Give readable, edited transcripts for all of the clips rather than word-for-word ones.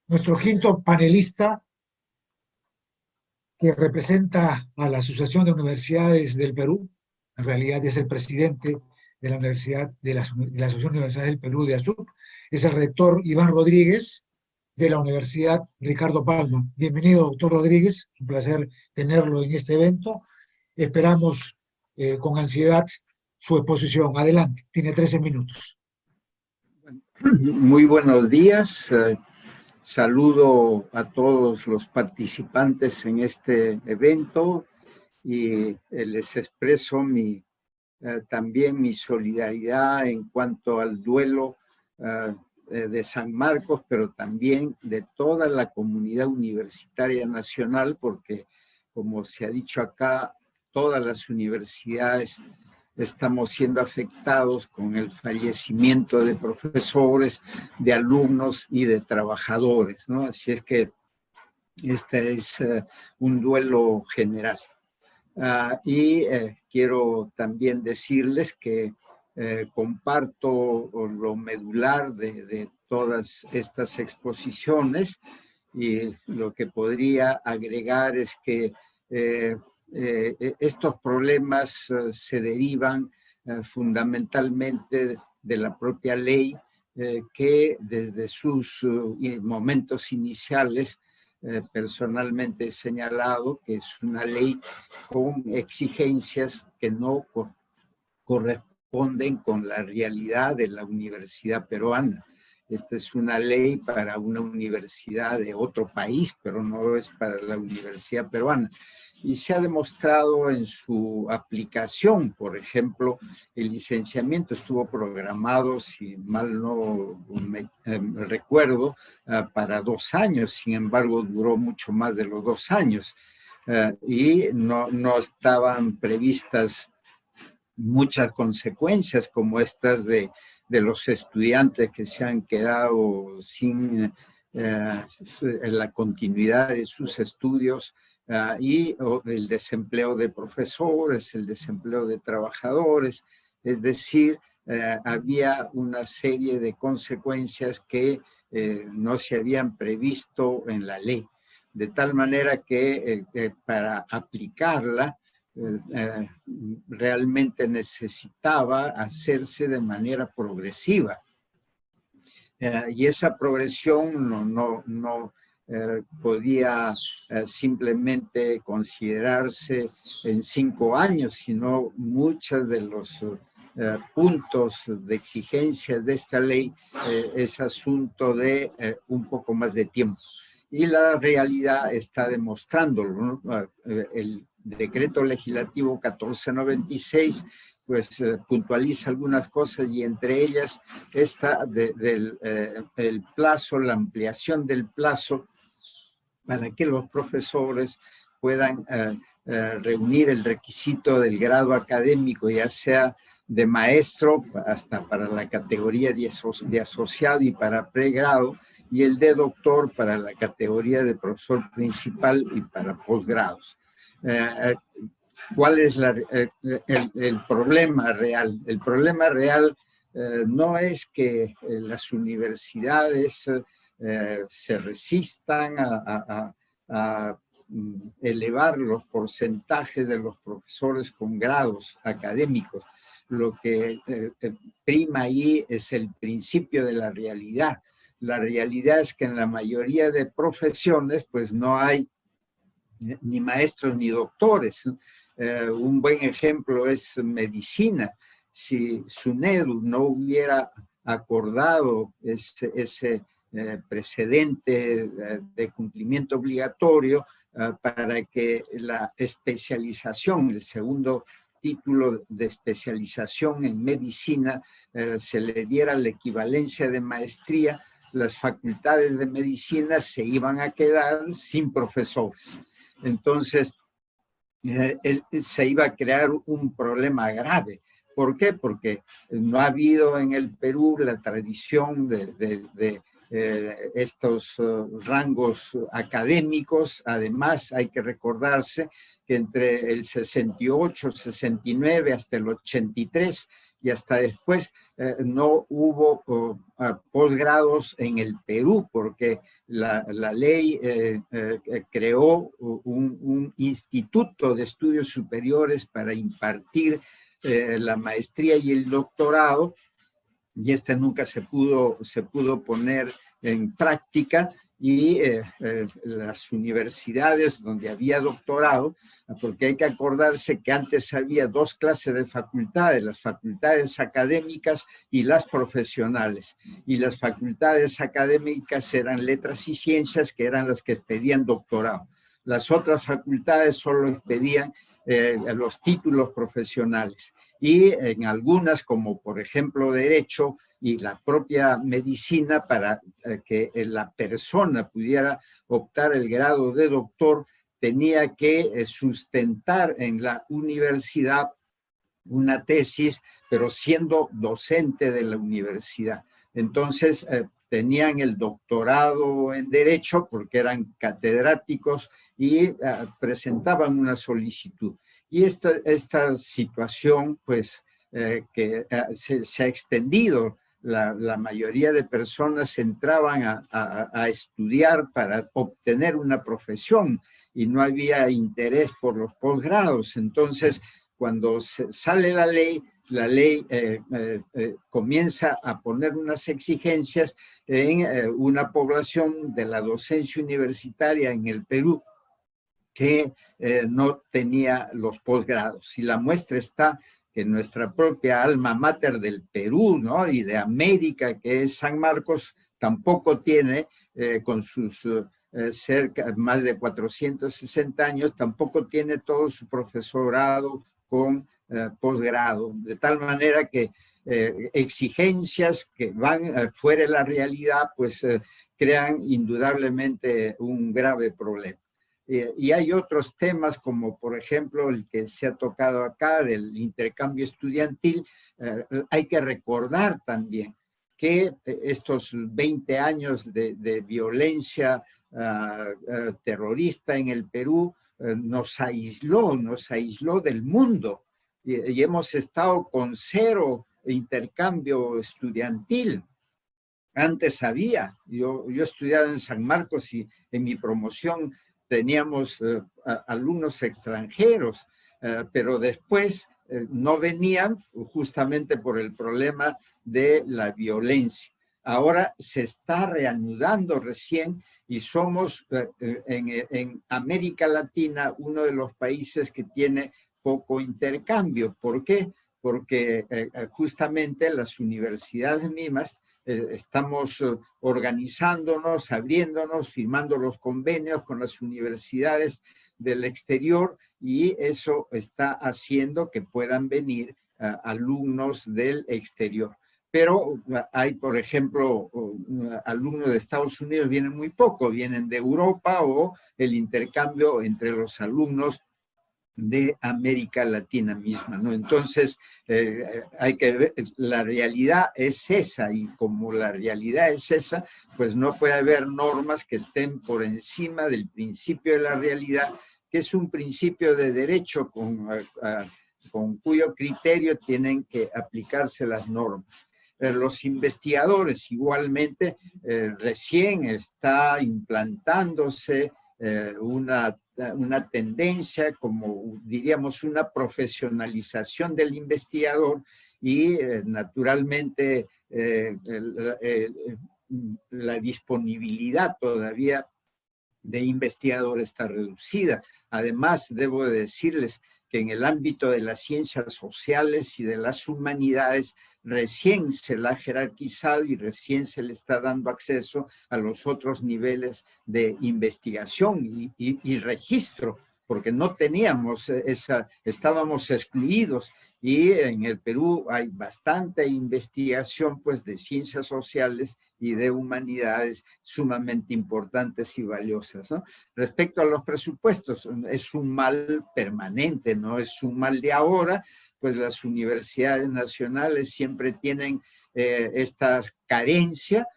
Nuestro quinto panelista, que representa a la Asociación de Universidades del Perú, en realidad es el presidente de la Universidad de la Asociación de Universidades del Perú de ASUP, es el rector Iván Rodríguez de la Universidad Ricardo Palma. Bienvenido, doctor Rodríguez, un placer tenerlo en este evento. Esperamos con ansiedad su exposición. Adelante, tiene 13 minutos. Muy buenos días. Saludo a todos los participantes en este evento y les expreso también mi solidaridad en cuanto al duelo de San Marcos, pero también de toda la comunidad universitaria nacional, porque, como se ha dicho acá, todas las universidades estamos siendo afectados con el fallecimiento de profesores, de alumnos y de trabajadores, ¿no? Así es que este es un duelo general. Quiero también decirles que comparto lo medular de todas estas exposiciones, y lo que podría agregar es que estos problemas se derivan fundamentalmente de la propia ley, que desde sus momentos iniciales personalmente he señalado que es una ley con exigencias que no corresponden con la realidad de la universidad peruana. Esta es una ley para una universidad de otro país, pero no es para la universidad peruana. Y se ha demostrado en su aplicación. Por ejemplo, el licenciamiento estuvo programado, si mal no me recuerdo, para 2 años. Sin embargo, duró mucho más de los 2 años. Y no estaban previstas muchas consecuencias como estas de los estudiantes que se han quedado sin la continuidad de sus estudios, y el desempleo de profesores, el desempleo de trabajadores. Es decir, había una serie de consecuencias que no se habían previsto en la ley, de tal manera que para aplicarla realmente necesitaba hacerse de manera progresiva. Y esa progresión no podía simplemente considerarse en 5 años, sino muchos de los puntos de exigencia de esta ley es asunto de un poco más de tiempo. Y la realidad está demostrándolo, ¿no? El decreto legislativo 1496 pues puntualiza algunas cosas, y entre ellas esta el plazo, la ampliación del plazo para que los profesores puedan reunir el requisito del grado académico, ya sea de maestro hasta para la categoría de asociado y para pregrado, y el de doctor para la categoría de profesor principal y para posgrados. ¿Cuál es el problema real? El problema real no es que las universidades se resistan a elevar los porcentajes de los profesores con grados académicos. Lo que prima ahí es el principio de la realidad. La realidad es que en la mayoría de profesiones pues no hay ni maestros ni doctores. Un buen ejemplo es medicina. Si SUNEDU no hubiera acordado ese precedente de cumplimiento obligatorio para que la especialización, el segundo título de especialización en medicina, se le diera la equivalencia de maestría, las facultades de medicina se iban a quedar sin profesores. Entonces, se iba a crear un problema grave. ¿Por qué? Porque no ha habido en el Perú la tradición de estos rangos académicos. Además, hay que recordarse que entre el 68, 69 hasta el 83 y hasta después no hubo posgrados en el Perú, porque la ley creó un instituto de estudios superiores para impartir la maestría y el doctorado, y esta nunca se pudo poner en práctica, y las universidades donde había doctorado, porque hay que acordarse que antes había dos clases de facultades, las facultades académicas y las profesionales, y las facultades académicas eran letras y ciencias, que eran las que pedían doctorado. Las otras facultades solo pedían los títulos profesionales, y en algunas, como por ejemplo Derecho y la propia medicina, para que la persona pudiera optar el grado de doctor, tenía que sustentar en la universidad una tesis, pero siendo docente de la universidad. Entonces, tenían el doctorado en Derecho porque eran catedráticos y presentaban una solicitud. Y esta situación, pues, que se ha extendido. La mayoría de personas entraban a estudiar para obtener una profesión y no había interés por los posgrados. Entonces, cuando sale la ley comienza a poner unas exigencias en una población de la docencia universitaria en el Perú que no tenía los posgrados. Y la muestra está que nuestra propia alma mater del Perú, ¿no?, y de América, que es San Marcos, tampoco tiene, con sus cerca, más de 460 años, tampoco tiene todo su profesorado con posgrado, de tal manera que exigencias que van fuera de la realidad, pues crean indudablemente un grave problema. Y hay otros temas, como por ejemplo el que se ha tocado acá del intercambio estudiantil. Hay que recordar también que estos 20 años de violencia terrorista en el Perú nos aisló del mundo, y hemos estado con cero intercambio estudiantil. Antes había, yo estudiaba en San Marcos y en mi promoción teníamos alumnos extranjeros, pero después no venían justamente por el problema de la violencia. Ahora se está reanudando recién y somos en América Latina uno de los países que tiene poco intercambio. ¿Por qué? Porque justamente las universidades mismas estamos organizándonos, abriéndonos, firmando los convenios con las universidades del exterior, y eso está haciendo que puedan venir alumnos del exterior. Pero hay, por ejemplo, alumnos de Estados Unidos vienen muy poco, vienen de Europa, o el intercambio entre los alumnos de América Latina misma, ¿no? Entonces, hay que ver, la realidad es esa, y como la realidad es esa, pues no puede haber normas que estén por encima del principio de la realidad, que es un principio de derecho con cuyo criterio tienen que aplicarse las normas. Los investigadores igualmente, recién está implantándose una tendencia, como diríamos, una profesionalización del investigador, y naturalmente la disponibilidad todavía de investigador está reducida. Además, debo decirles que en el ámbito de las ciencias sociales y de las humanidades recién se la ha jerarquizado y recién se le está dando acceso a los otros niveles de investigación y registro, porque no teníamos estábamos excluidos. Y en el Perú hay bastante investigación, pues, de ciencias sociales y de humanidades sumamente importantes y valiosas, ¿no? Respecto a los presupuestos, es un mal permanente, no es un mal de ahora, pues las universidades nacionales siempre tienen esta carencia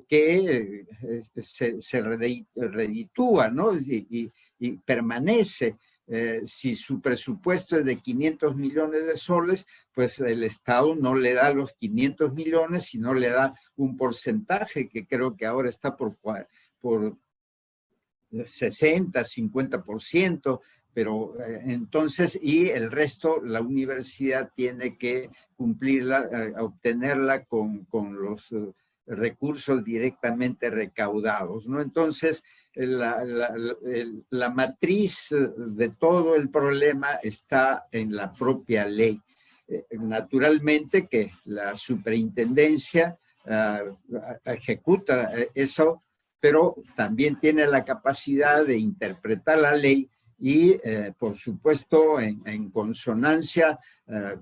que se reditúa, ¿no? Y permanece. si su presupuesto es de 500 millones de soles, pues el Estado no le da los 500 millones, sino le da un porcentaje que creo que ahora está por 60, 50%, pero entonces, y el resto la universidad tiene que cumplirla, obtenerla con los recursos directamente recaudados, ¿no? Entonces, la matriz de todo el problema está en la propia ley. Naturalmente que la superintendencia ejecuta eso, pero también tiene la capacidad de interpretar la ley y, por supuesto, en consonancia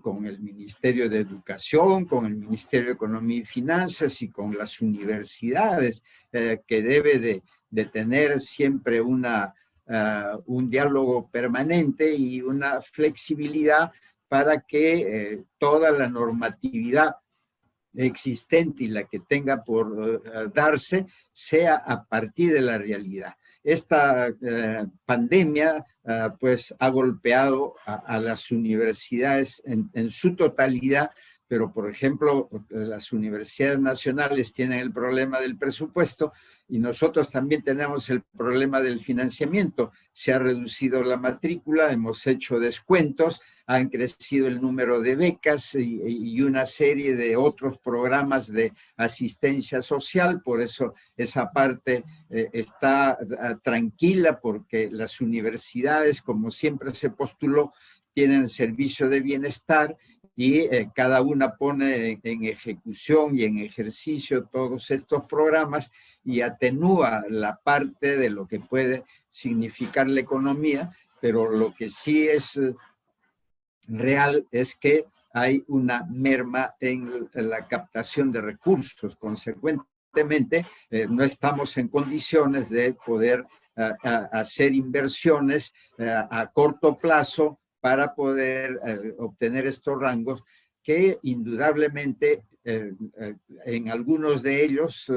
con el Ministerio de Educación, con el Ministerio de Economía y Finanzas y con las universidades, que debe de tener siempre un diálogo permanente y una flexibilidad para que toda la normatividad existente y la que tenga por darse sea a partir de la realidad. Esta pandemia pues ha golpeado a las universidades en su totalidad, pero por ejemplo las universidades nacionales tienen el problema del presupuesto y nosotros también tenemos el problema del financiamiento. Se ha reducido la matrícula, hemos hecho descuentos, han crecido el número de becas y una serie de otros programas de asistencia social, por eso esa parte está tranquila, porque las universidades, como siempre se postuló, tienen servicio de bienestar y cada una pone en ejecución y en ejercicio todos estos programas y atenúa la parte de lo que puede significar la economía, pero lo que sí es real es que hay una merma en la captación de recursos. Consecuentemente, no estamos en condiciones de poder hacer inversiones a corto plazo para poder obtener estos rangos que indudablemente en algunos de ellos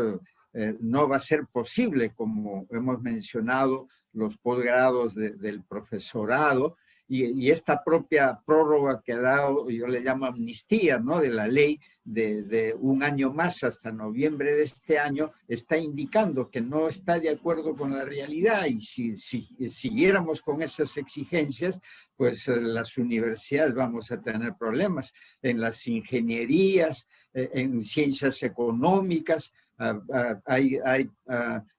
no va a ser posible, como hemos mencionado, los posgrados del profesorado, y esta propia prórroga que ha dado, yo le llamo amnistía, ¿no?, de la ley de un año más hasta noviembre de este año, está indicando que no está de acuerdo con la realidad, y si siguiéramos con esas exigencias, pues las universidades vamos a tener problemas en las ingenierías, en ciencias económicas, hay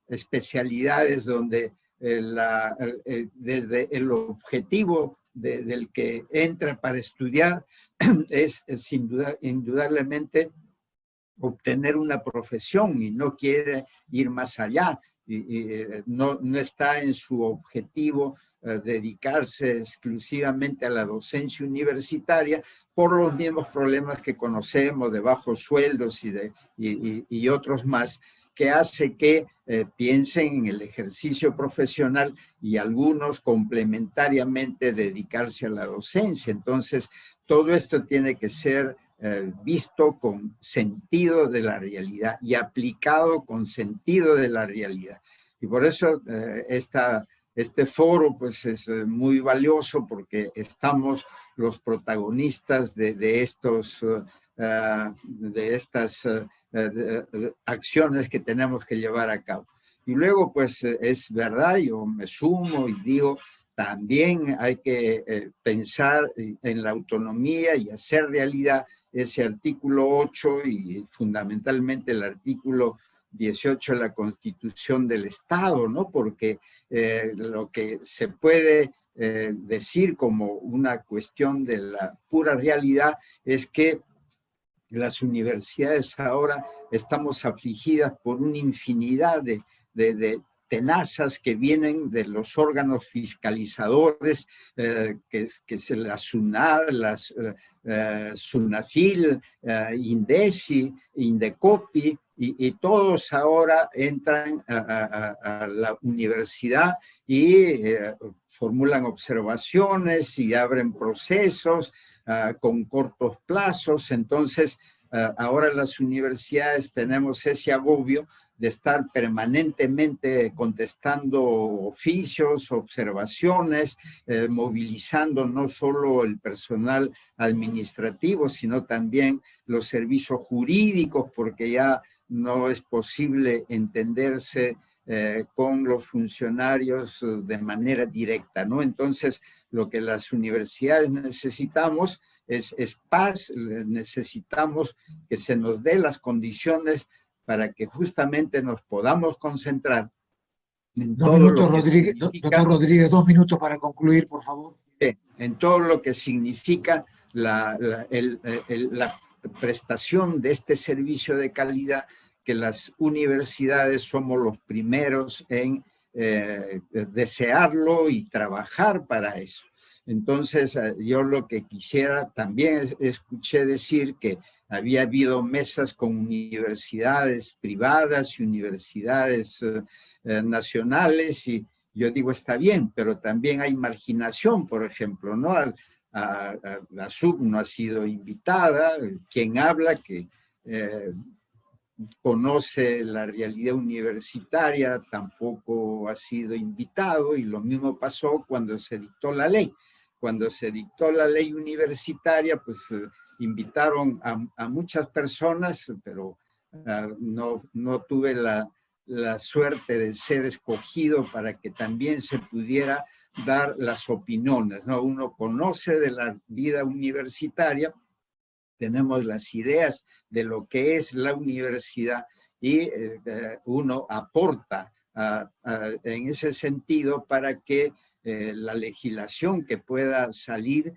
especialidades donde desde el objetivo del que entra para estudiar es indudablemente obtener una profesión y no quiere ir más allá, no está en su objetivo dedicarse exclusivamente a la docencia universitaria por los mismos problemas que conocemos de bajos sueldos y otros más, que hace que piensen en el ejercicio profesional y algunos complementariamente dedicarse a la docencia. Entonces, todo esto tiene que ser visto con sentido de la realidad y aplicado con sentido de la realidad. Y por eso este foro pues es muy valioso, porque estamos los protagonistas de estas acciones que tenemos que llevar a cabo. Y luego pues es verdad, yo me sumo y digo, también hay que pensar en la autonomía y hacer realidad ese artículo 8 y fundamentalmente el artículo 18 de la Constitución del Estado, ¿no? Porque lo que se puede decir como una cuestión de la pura realidad es que las universidades ahora estamos afligidas por una infinidad de tenazas que vienen de los órganos fiscalizadores, que es la SUNAT, SUNAFIL, INDECI, INDECOPI, y todos ahora entran a la universidad y formulan observaciones y abren procesos con cortos plazos. Entonces, Ahora las universidades tenemos ese agobio de estar permanentemente contestando oficios, observaciones, movilizando no solo el personal administrativo, sino también los servicios jurídicos, porque ya no es posible entenderse con los funcionarios de manera directa, ¿no? Entonces, lo que las universidades necesitamos es paz, necesitamos que se nos dé las condiciones para que justamente nos podamos concentrar en todo lo que significa, doctor Rodríguez, 2 minutos para concluir, por favor. En todo lo que significa la prestación de este servicio de calidad, que las universidades somos los primeros en desearlo y trabajar para eso. Entonces, yo lo que quisiera, también escuché decir que había habido mesas con universidades privadas y universidades nacionales, y yo digo, está bien, pero también hay marginación, por ejemplo, ¿no? La SUB no ha sido invitada, quien habla que conoce la realidad universitaria tampoco ha sido invitado, y lo mismo pasó cuando se dictó la ley. Cuando se dictó la ley universitaria, pues invitaron a muchas personas, pero no tuve la suerte de ser escogido para que también se pudiera dar las opiniones, ¿no? Uno conoce de la vida universitaria, tenemos las ideas de lo que es la universidad, y uno aporta en ese sentido para que la legislación que pueda salir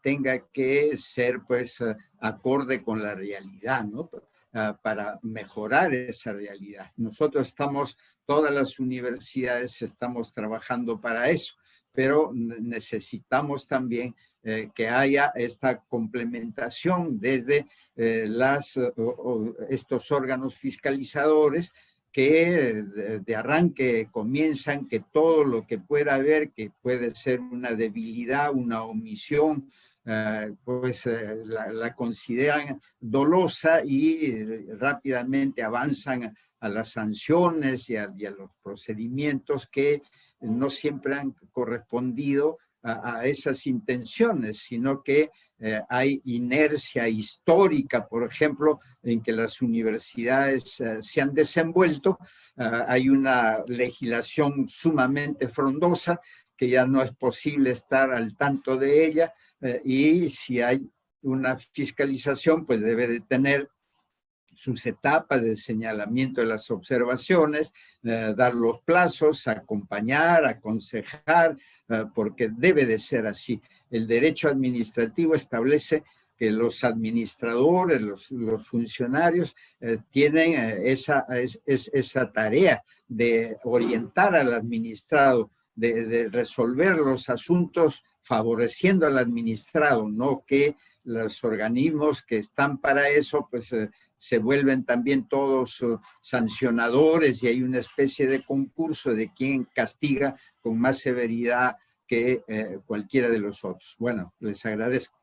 tenga que ser pues acorde con la realidad, ¿no? Para mejorar esa realidad. Nosotros todas las universidades estamos trabajando para eso, pero necesitamos también que haya esta complementación desde estos órganos fiscalizadores que de arranque comienzan, que todo lo que pueda haber, que puede ser una debilidad, una omisión, la consideran dolosa y rápidamente avanzan a las sanciones y a los procedimientos que no siempre han correspondido a esas intenciones, sino que hay inercia histórica, por ejemplo, en que las universidades se han desenvuelto. Hay una legislación sumamente frondosa que ya no es posible estar al tanto de ella, y si hay una fiscalización, pues debe de tener sus etapas de señalamiento de las observaciones, dar los plazos, acompañar, aconsejar, porque debe de ser así. El derecho administrativo establece que los administradores, los funcionarios tienen esa tarea de orientar al administrado, de resolver los asuntos favoreciendo al administrado, no que los organismos que están para eso, pues se vuelven también todos sancionadores, y hay una especie de concurso de quién castiga con más severidad que cualquiera de los otros. Bueno, les agradezco.